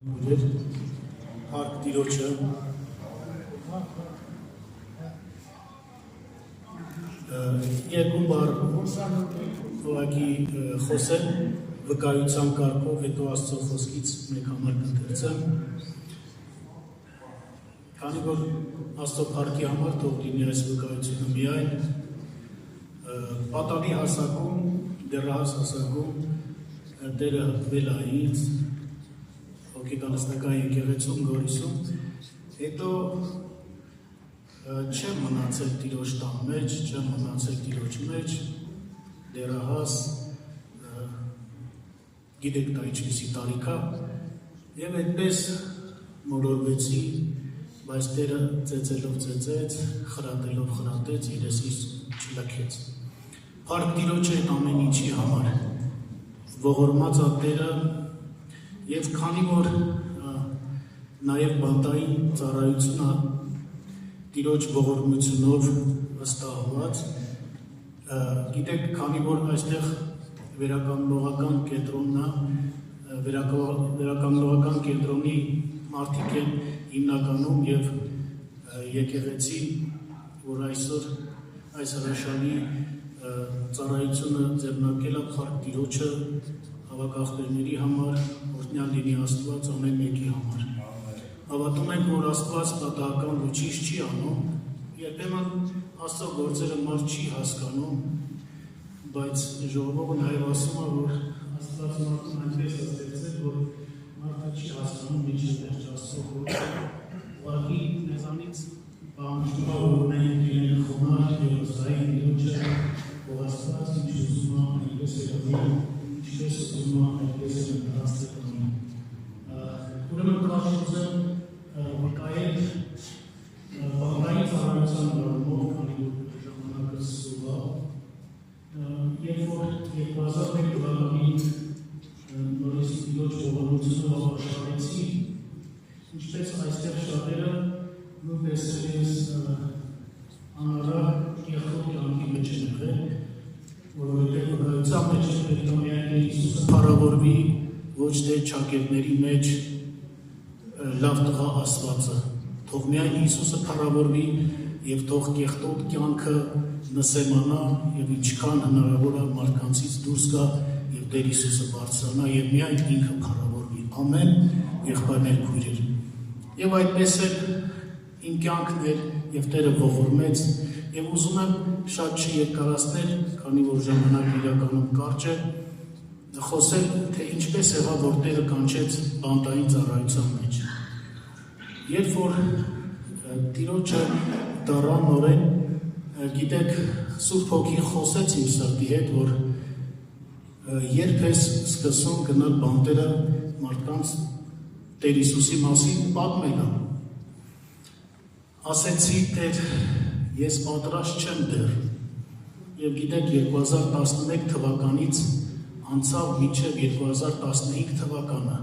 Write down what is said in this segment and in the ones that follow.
Հարկ տիրոջը երկու բառ ուղղակի խոսել վկայության կարգով, հետո Աստծո խոսքից մեկ համար կընթերցեմ, քանի որ Աստծո փառքի համար թող լինի այս վկայությունը միայն պատանի հասակում, դեռահաս հասակում Տերը հպվել է ինձ հոգեբանական եկեղեցում Գորիսում, հետո չեմ մնացել Տիրոջ տան մեջ, չեմ մնացել Տիրոջ մեջ, դեռահաս, գիտեք դա ինչպիսի տարիք է, եւ այդպես մոլորվեցի, բայց Տերը ծեծելով ծեծեց, խրատելով խրատեց, երեսից չլքեց։ Փառք Տիրոջը այդ ամեն ինչի համար, ողորմած է Տերը. Եվ քանի որ նաև բանտային ծառայությունը Տիրոջ ողորմությունով վստահված, գիտեք, քանի որ այստեղ վերականգնողական կենտրոնն է, վերականգնողական կենտրոնի մարդիկ են հիմնականում եւ եկեղեցի, որ այսօր այս հրաշալի ծառայությունը ձեռնարկել է Փառք Տիրոջը հավաքախտերների համար, օրհնյալ լինի Աստված ամեն մեկի համար։ Հավատում ենք, որ Աստված պատահական ոչինչ չի անում, երբեմն Աստծո գործերը մարդ չի հասկանում, բայց ժողովուրդը նաև ասում է, որ Աստված մարդուն այնպես է ստեղծել, որ մարդը չի հասկանում ինչպես է Աստծո գործը, ուղղակի մեզանից պահանջում է, որ մենք լինենք խոնարհ եւ հուսային Տիրոջը, որ Աստված ինչ ուզում է, այնպես է անում, ինչպես ուզում է, այնպես է անում։ Ուրեմն կարծում վկայել բանտային ծառայության առումով, քանի որ ժամանակը սուղ է, երբ որ 2001 թվականին նորից Տիրոջ ողորմությունով ապաշխարեցի, ինչպես այստեղ շատերը նույնպես ես անարար կեղտոտ կյանքի մեջ են եղել, որովհետև վկայության մեջ պետք է միայն Հիսուսը փառավորվի, ոչ թե ճակերտների մեջ լավ տղա ասվածը, թող միայն Հիսուսը փառավորվի եւ թող կեղտոտ կյանքը նսեմանա եւ ինչքան հնարավոր է մարդկանցից դուրս գա եւ Տեր Հիսուսը բարձրանա եւ միայն ինքը փառավորվի։ Ամեն եղբայրներ քույրեր։ Եվ այդպես էլ իմ կյանքն էր եւ Տերը ողորմեց եւ ուզում եմ շատ չերկարացնել, քանի որ ժամանակը իրականում կարճ է, խոսել, թե ինչպես եղավ, որ Տերը կանչեց բանտային ծառայության մեջ։ Երբ որ Տիրոջը դառան նորեն, գիտեք, Սուրբ Հոգին խոսեց իմ սրտի հետ, որ երբ ես սկսում գնալ բանտերը մարդկանց Տեր Հիսուսի մասին պատմելը, ասեցի, Տեր, ես պատրաստ չեմ դեռ, եւ գիտեք, 2011 թվականից անցավ մինչև 2015 թվականը,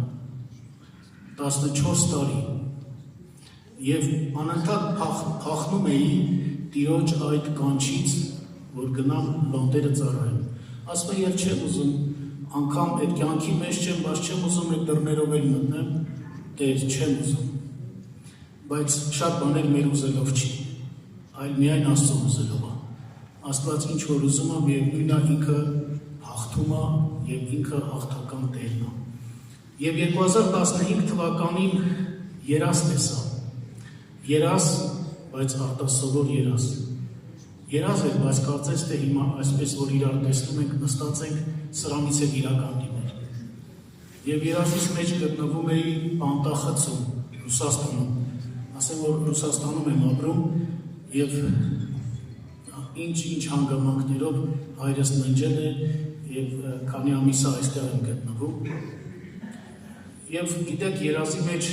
14 տարի, և անընդհատ փախնում էի Տիրոջ այդ կանչից, որ գնամ բանտերը ծառայեմ։ Ասում եմ, երբ չեմ ուզում, անգամ այդ կյանքի մեջ չեմ, բայց չեմ ուզում այդ դռներով էլ մտնեմ, Տեր, չեմ ուզում։ Բայց շատ բաներ մեր ուզելով չի, այլ միայն Աստծո ուզելով է։ Աստված ինչ որ ուզում է, միևնույն է ինքը հաղթում է եւ ինքը հաղթական Տերն է։ Եվ 2015 թվականին երազ տեսա։ Երազ, բայց արտասովոր երազ։ Երազ էր, բայց կարծես թե հիմա այսպես որ իրար տեսնում ենք, նստած ենք, սրանից էլ իրական լիներ։ Եվ երազից մեջ գտնվում էի բանտախցում Ռուսաստանում։ Ասեմ, որ Ռուսաստանում եմ ապրում եւ ինչ հանգամանքներով հայրս ննջել է եւ քանի ամիս այստեղ եմ գտնվում։ Եվ գիտեք, երազի մեջ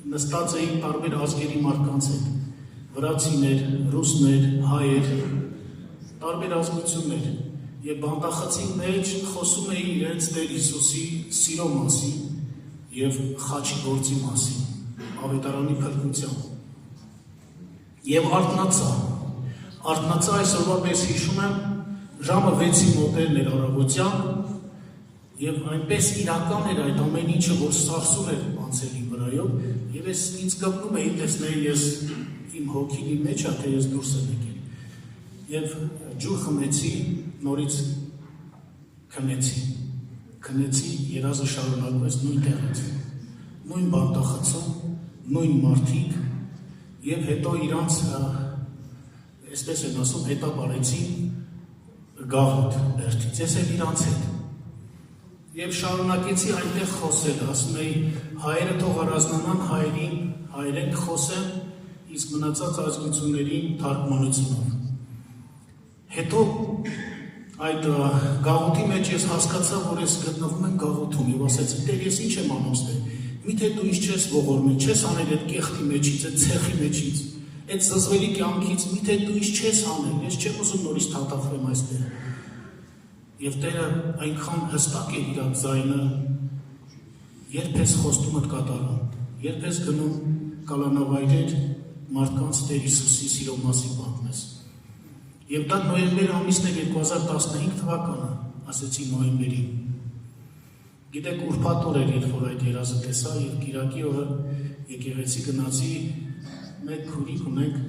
նստած էին տարբեր ազգերի մարդկանց հետ, վրացիներ, ռուսներ, հայեր, տարբեր ազգություններ, եւ բանտախցի մեջ խոսում էին իրենց Տեր Հիսուսի սիրո մասին եւ խաչի գործի մասին, ավետարանի փրկությամբ։ Եվ արթնացա այսօրվա պես հիշում եմ, ժամը 6-ի մոտերն էր առավոտյան, Եվ այնպես իրական էր այդ ամեն ինչը, որ սարսում էր անցելի վրայով, եւ ես ինձ կպնում էի տեսնել ես իմ հոգի մեջ ա, թե ես դուրս եմ եկել։ Եվ ջուր խմեցի, նորից քնեցի, երազը շարունակվեց նույն տեղից, նույն բանտախցում, նույն մարդիկ, եւ հետո իրանց, այսպես են ասում, հետա բարեցի գաղութ բերդից, ես էլ իրանց հետ։ Եվ շարունակեցի այնտեղ խոսել, ասում էի, հայերը թող առանձնանան հայերին, հայերեն խոսեն, իսկ մնացած ազգություններին թարգմանությունով։ Հետո այդ գաղութի մեջ ես հասկացա, որ ես գտնվում եմ գաղութում եւ ասեցի, «Տեր, ես ինչ եմ անում ստե։ Միթե դու ինչ չես ողորմել, չես անել այդ կեղտի մեջից, այդ ցեխի մեջից, այդ զզվելի կյանքից, միթե դու ինչ չես անել, ես չեմ ուզում նորից թաթախվեմ այստեղ»։ Եվ Տերը այնքան հստակ է իր ձայնը, երբ ես խոստումդ կատարում, երբ ես գնում կալանավայրեր մարդկանց Տեր Հիսուսի սիրո մասին պատմես։ Եվ դա նոյեմբեր ամիսն է 2015 թվականը, ասեցի նոյեմբերին։ Գիտեք, ուրբաթ օր էր, երբ որ այդ երազը տեսա, եւ կիրակի օրը եկեղեցի գնացի, մեկ քուրիկ ունենք,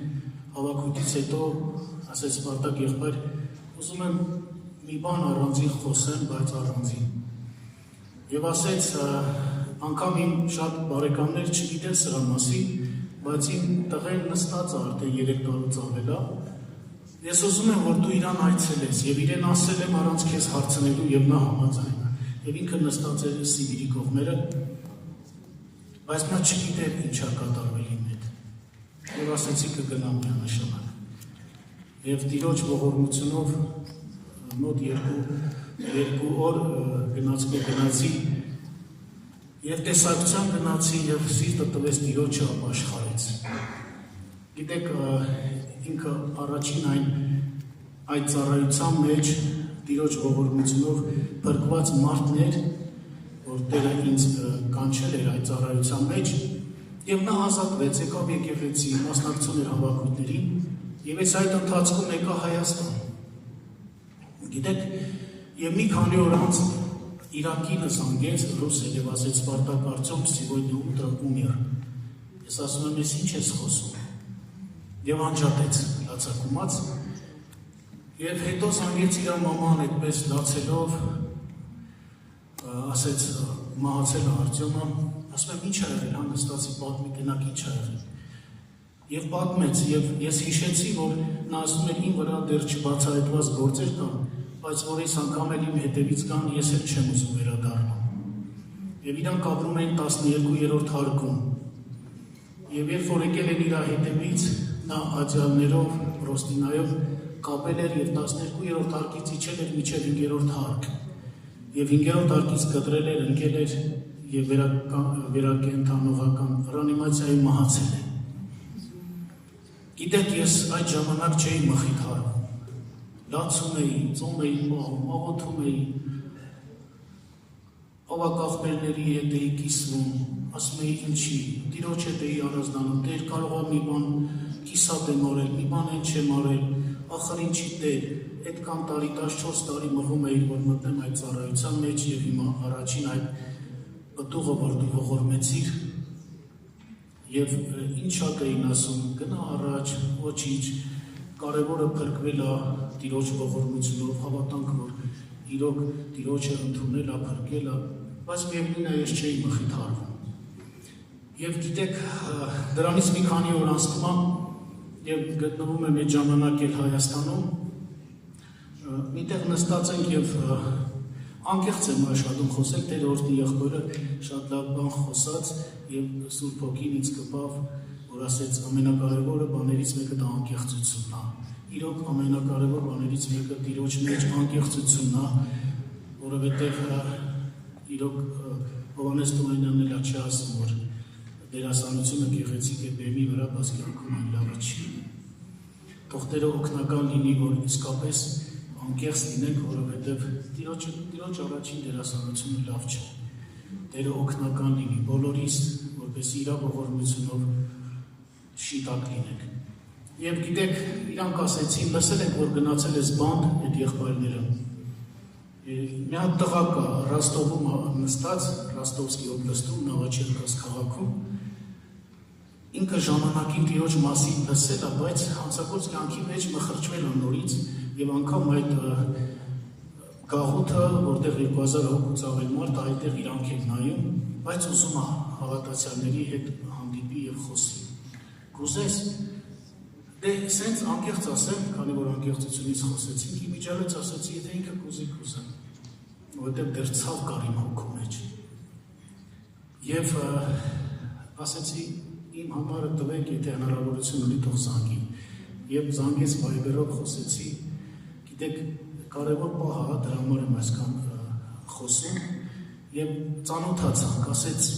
հավաքույթից հետո ասեց Սպարտակ եղբայր, ուզում եմ մի բան առանձին խոսեմ, բայց առանձին։ Եվ ասեց, անգամ իմ շատ բարեկամներ չգիտեն սրա մասին, բայց իմ տղեն նստած է արդեն 3 տարուց ավել է։ Ես ուզում եմ, որ դու իրան այցելես, եւ իրեն ասել եմ առանց քեզ հարցնելու, եւ նա համաձայն է։ Եվ ինքը նստած էր Սիբիրի կողմերը, բայց նա չգիտեր ինչա կատարվել իմ հետ։ Եվ ասեցի կգնամ միանշանակ։ Եվ Տիրոջ ողորմությունով մոտ 2 օր գնացի եւ տեսակցության գնացի եւ սիրտը տվեց Տիրոջը ապաշխարեց։ Գիտեք, ինքը առաջին այդ ծառայության մեջ Տիրոջ ողորմությունով փրկված մարդն էր, որ Տերը ինձ կանչել էր այդ ծառայության մեջ եւ նա ազատվեց, եկավ եկեղեցի, մասնակցում էր հավաքույթներին եւ այս այդ ընթացքում եկա Հայաստան։ Գիտեք, եւ մի քանի օր անց Իրաքինը զանգեց ռուսել եւ ասեց Սպարտակ Արտյոմ сегодня утро умер։ Ես ասում եմ, ես ինչ ես խոսում։ Եվ անջատեց լացակումած, եւ հետո զանգեց իր մաման այդպես լացելով, ասեց մահացել է Արտյոմը, ասում եմ ինչ ա եղել, հա նստացի պատմի գնաք ինչ ա եղել։ Եվ պատմեց, եւ ես հիշեցի, որ նա ասում էր իմ վրա դեռ չբացահայտված գործեր կան, բայց որ այս անգամ էլ իմ հետևից կան, ես էլ չեմ ուզում վերադառնալ։ Եվ իրանք ապրում էին 12-րդ հարկում։ Եվ երբ որ եկել են իր հետևից, նա աջալներով, ռոստինայով կապել էր եւ 12-րդ հարկից իջել էր մինչեւ 5-րդ հարկ։ Եվ 5-րդ հարկից կտրել էր, ընկել էր եւ վերակենդանողական ռեանիմացիայի մահացել է։ Գիտեք, ես այդ ժամանակ չէի մխիթարում։ Լացում էի, ծոմ էի պահում, աղոթում էի, ավակախբերների հետ էի կիսվում, ասում էի ինչի, Տիրոջ հետ էի առանձնանում, Տեր կարող է մի բան կիսատ եմ արել, մի բան են չեմ արել, ախր ինչի Տեր, այդքան տարի, 14 տարի մղում էի, որ մտնեմ այդ ծառայության մեջ եւ հիմա առաջին այդ պտուղը, որ դու ողորմեցիր, եւ ինչ շատ էին ասում, գնա առաջ, ոչինչ, կարևորը փրկվել է Տիրոջ ողորմությունով, հավատանք, որ իրոք Տիրոջը ընդունել է, փրկել է, բայց միևնույն է ես չէի մխիթարվում։ Եվ գիտեք, դրանից մի քանի օր անցնում է եւ գտնվում եմ այդ ժամանակ էլ Հայաստանում, միտեղ նստած ենք եւ անկեղծ եմ աշխատում խոսել, Տեր օրհնի եղբորը շատ լավ բան խոսած եւ Սուրբ Հոգին ինձ կպավ, որ ասեց ամենակարևորը բաներից մեկը դա անկեղծությունն է։ Իրոք ամենակարևոր բաներից մեկը Տիրոջ մեջ անկեղծությունն է, որովհետեւ իրոք Հովհաննես Թումանյանն էլ չի ասում, որ դերասանությունը գեղեցիկ է բեմի վրա, բայց կյանքում այն լավը չի։ Թող Տերը օգնական լինի, որ իսկապես անկեղծ լինենք, որովհետև Տիրոջ առաջին դերասանությունը լավ չէ։ Տերը օգնական լինի բոլորիս, որպես իր ողորմությունով շիտակ լինենք։ Եվ գիտեք, իրանք ասեցին, լսել եք, որ գնացել ես բանդ այդ եղբայրները։ Մի հատ տղա կա Ռոստովում նստած, Ռոստովսկի օբլաստում, Նավաչենկոս քաղաքում, ինքը ժամանակին տիրոջ մասին լսել է, բայց հանցագործ կյանքի մեջ մխրճվել է նորից եւ անգամ այդ գաղութը, որտեղ 2000 հոգուց ավել մարդ այդտեղ իրանք են նայում, բայց ուզում է հավատացյալների հետ հանդիպի եւ խոսի։ Կուզես դե սենց անկեղծ ասեմ, քանի որ անկեղծությունից խոսեցինք, իմիջիալից ասացի, եթե ինքը կուզի կուզեմ, որովհետեւ դեռ ցավ կար իմ հոգու մեջ։ Եվ ասեցի իմ համարը տվեք, եթե հնարավորություն ունի թող զանգի։ Եվ զանգեց Viber-ով խոսեցի, գիտեք, կարևոր պահ է, դրա համար եմ այսքան խոսում, եւ ծանոթացանք, ասեց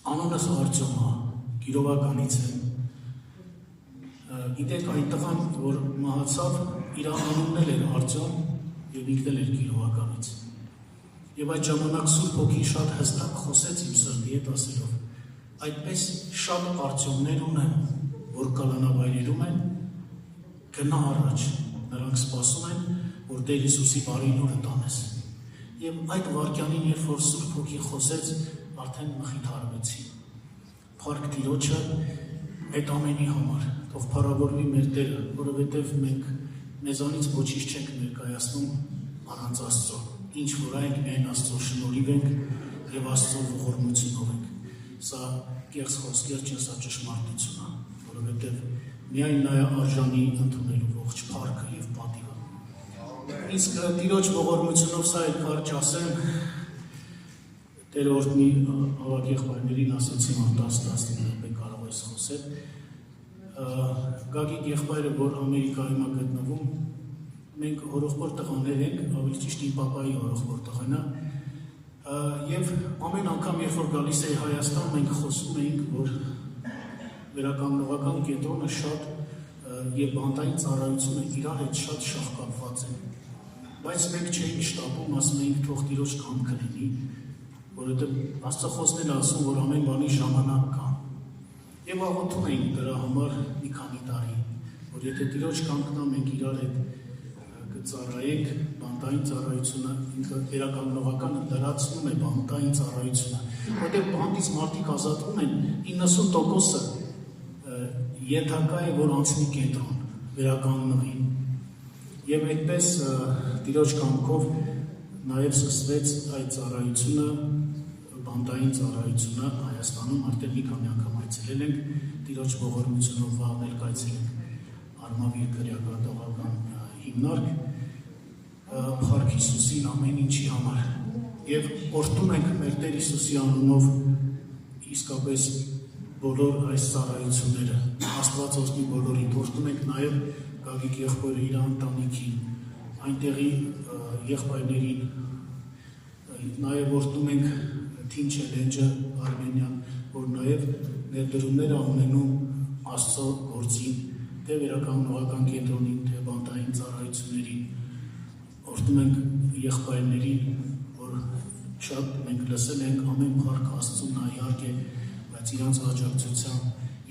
անունս Արտյոմ է, Կիրովականից եմ։ Գիտեք, այն տղան, որ մահացավ, իր անունն էլ էր Արտյոմ եւ ինքն էլ էր Կիրովականից։ Եվ այդ ժամանակ Սուրբ Հոգին շատ հստակ խոսեց իմ սրտի հետ ասելով. այդպես շատ Արտյոմներ ունեն, որ կալանավայրերում են, գնա առաջ, նրանք սպասում են, որ Տեր Հիսուսի բարի նորը տանես։ Եվ այդ վարքյանին, երբ որ Սուրբ Հոգին խոսեց, արդեն մխիթարվեցի։ Փառք Տիրոջը այդ ամենի համար, թող փառավորվի մեր Տերը, որովհետև մենք մեզանից ոչինչ չենք ներկայացնում առանց Աստծո, ինչ որ այն միայն Աստծո շնորհիվ ենք եւ Աստծո ողորմությունով ենք։ Սա կեղծ խոսքեր չէ, սա ճշմարտություն է, որովհետև միայն նա է արժանի ընդունելու ողջ փառքը եւ պատիվը։ Իսկ Տիրոջ ողորմությունով սա էլ կարճ ասեմ, Տերը օրհնի ավագ եղբայրներին ասեցի, որ 10-15 րոպե կարող ես խոսել։ Գագիկ եղբայրը, որ Ամերիկայում է գտնվում, մենք հորեղբոր տղաներ ենք, ավելի ճիշտ իմ պապայի հորեղբոր տղան է, եւ ամեն անգամ, երբ որ գալիս էի Հայաստան, մենք խոսում էինք, որ վերականգնողական կենտրոնը շատ եւ բանտային ծառայությունը իրար հետ շատ շահկապված են։ Բայց մենք չէինք շտապում, ասում էինք, թող Տիրոջ կամքը լինի, որովհետեւ Աստծոխոսն էլ ասում, որ ամեն բանի ժամանակ կա։ Եվ աղոթում էինք դրա համար մի քանի տարի, որ եթե Տիրոջ կամքն է, մենք իրար հետ կծառայենք, բանտային ծառայությունը ինքը վերականգնողականը լրացնում է բանտային ծառայությունը, որտեղ բանտից մարդիկ ազատվում են 90%-ը ենթակա է, որ անցնի կենտրոն, վերականգնվի։ Եվ այդպես Տիրոջ կամքով նաև սկսվեց այդ ծառայությունը, բանտային ծառայությունը Հայաստանում, արդեն մի քանի անգամ այցելել ենք, Տիրոջ ողորմությունով վաղ ներկայացրել Արմավ երկրյակատողական հիմնարկ, Փառք Հիսուսին ամեն ինչի համար։ Եվ օրհնում ենք մեր Տեր Հիսուսի անունով իսկապես բոլոր այս ծառայությունները, Աստված օրհնի բոլորին, օրհնում ենք նաև Գագիկ եղբայրը իր ընտանիքին, այնտեղի եղբայրներին, նաև օրհնում ենք Թին Չելենջը Արմենիան, որ նաև ներդրումներ ունենում Աստծո գործին, թե վերականգնողական կենտրոնին, թե բանտային ծառայություններին, օրհնում ենք եղբայրներին, որ շատ մենք լսել ենք ամեն փառք Աստծուն է իհարկե, բայց իրանց աջակցության,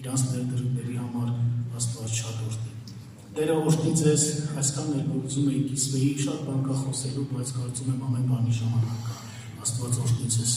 իրանց ներդրումների համար Աստված շատ օրհնի։ Տերը օրհնի ձեզ, այսքան էլ որ ուզում էի կիսվեի, շատ բան կա խոսելու, բայց կարծում եմ ամեն բանի ժամանակ կա։ Աստված օրհնի ձեզ։